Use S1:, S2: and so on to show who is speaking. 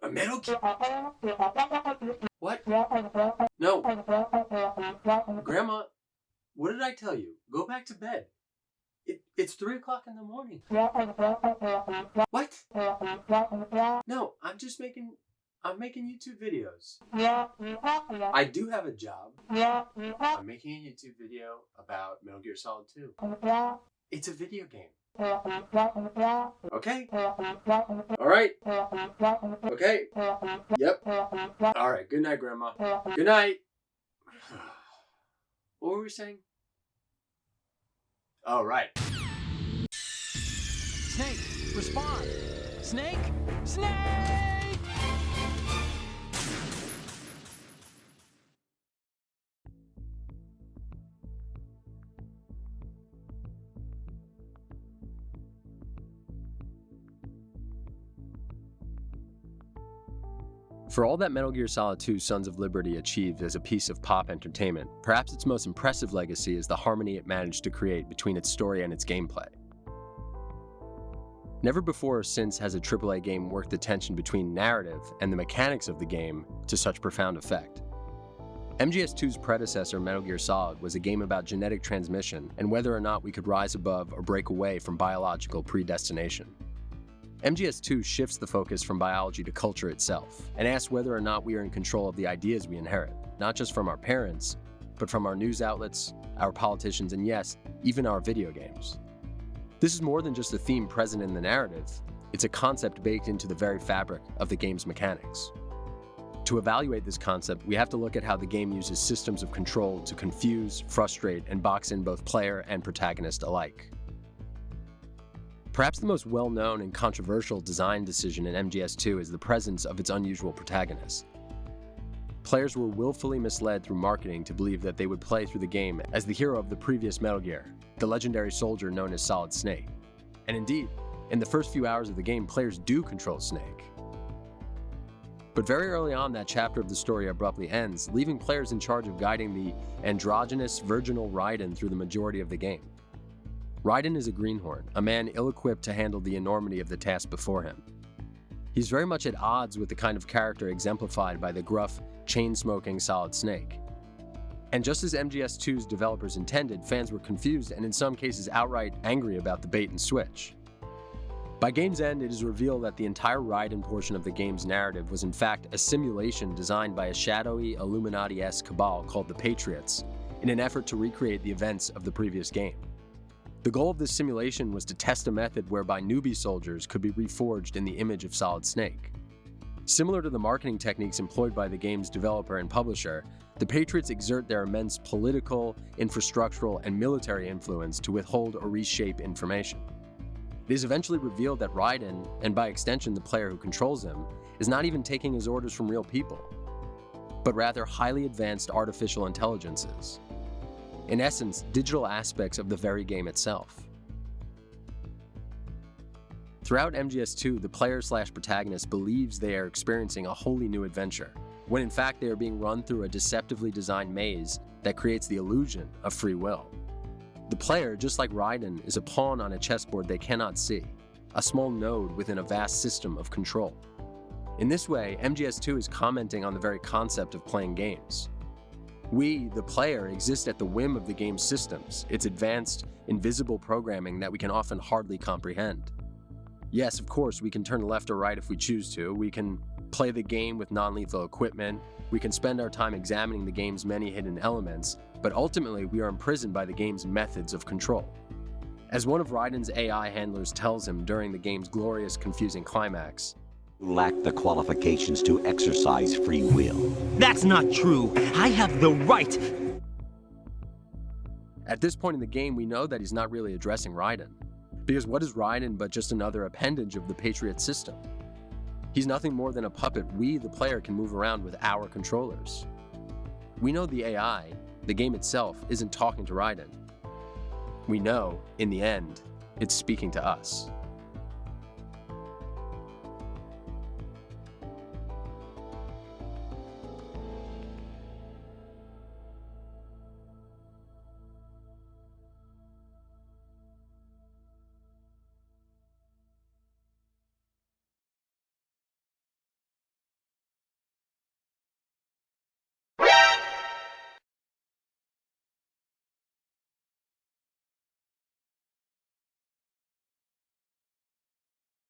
S1: A Metal Gear? What? No. Grandma, what did I tell you? Go back to bed. It's 3 o'clock in the morning. What? No, I'm making YouTube videos. I do have a job. I'm making a YouTube video about Metal Gear Solid 2. It's a video game. Okay? Alright. Okay. Yep. Alright, good night, Grandma. Good night. What were we saying? Oh, right.
S2: Snake, respond! Snake! Snake!
S3: For all that Metal Gear Solid 2 Sons of Liberty achieved as a piece of pop entertainment, perhaps its most impressive legacy is the harmony it managed to create between its story and its gameplay. Never before or since has a AAA game worked the tension between narrative and the mechanics of the game to such profound effect. MGS2's predecessor, Metal Gear Solid, was a game about genetic transmission and whether or not we could rise above or break away from biological predestination. MGS2 shifts the focus from biology to culture itself, and asks whether or not we are in control of the ideas we inherit, not just from our parents, but from our news outlets, our politicians, and yes, even our video games. This is more than just a theme present in the narrative, it's a concept baked into the very fabric of the game's mechanics. To evaluate this concept, we have to look at how the game uses systems of control to confuse, frustrate, and box in both player and protagonist alike. Perhaps the most well-known and controversial design decision in MGS2 is the presence of its unusual protagonist. Players were willfully misled through marketing to believe that they would play through the game as the hero of the previous Metal Gear, the legendary soldier known as Solid Snake. And indeed, in the first few hours of the game, players do control Snake. But very early on, that chapter of the story abruptly ends, leaving players in charge of guiding the androgynous, virginal Raiden through the majority of the game. Raiden is a greenhorn, a man ill-equipped to handle the enormity of the task before him. He's very much at odds with the kind of character exemplified by the gruff, chain-smoking Solid Snake. And just as MGS2's developers intended, fans were confused and in some cases outright angry about the bait and switch. By game's end, it is revealed that the entire Raiden portion of the game's narrative was in fact a simulation designed by a shadowy, Illuminati-esque cabal called the Patriots, in an effort to recreate the events of the previous game. The goal of this simulation was to test a method whereby newbie soldiers could be reforged in the image of Solid Snake. Similar to the marketing techniques employed by the game's developer and publisher, the Patriots exert their immense political, infrastructural, and military influence to withhold or reshape information. It is eventually revealed that Raiden, and by extension the player who controls him, is not even taking his orders from real people, but rather highly advanced artificial intelligences. In essence, digital aspects of the very game itself. Throughout MGS2, the player/protagonist believes they are experiencing a wholly new adventure, when in fact they are being run through a deceptively designed maze that creates the illusion of free will. The player, just like Raiden, is a pawn on a chessboard they cannot see, a small node within a vast system of control. In this way, MGS2 is commenting on the very concept of playing games. We, the player, exist at the whim of the game's systems, its advanced, invisible programming that we can often hardly comprehend. Yes, of course, we can turn left or right if we choose to, we can play the game with non-lethal equipment, we can spend our time examining the game's many hidden elements, but ultimately we are imprisoned by the game's methods of control. As one of Raiden's AI handlers tells him during the game's glorious, confusing climax,
S4: "You lack the qualifications to exercise free will."
S5: That's not true. I have the right.
S3: At this point in the game, we know that he's not really addressing Raiden. Because what is Raiden but just another appendage of the Patriot system? He's nothing more than a puppet we, the player, can move around with our controllers. We know the AI, the game itself, isn't talking to Raiden. We know, in the end, it's speaking to us.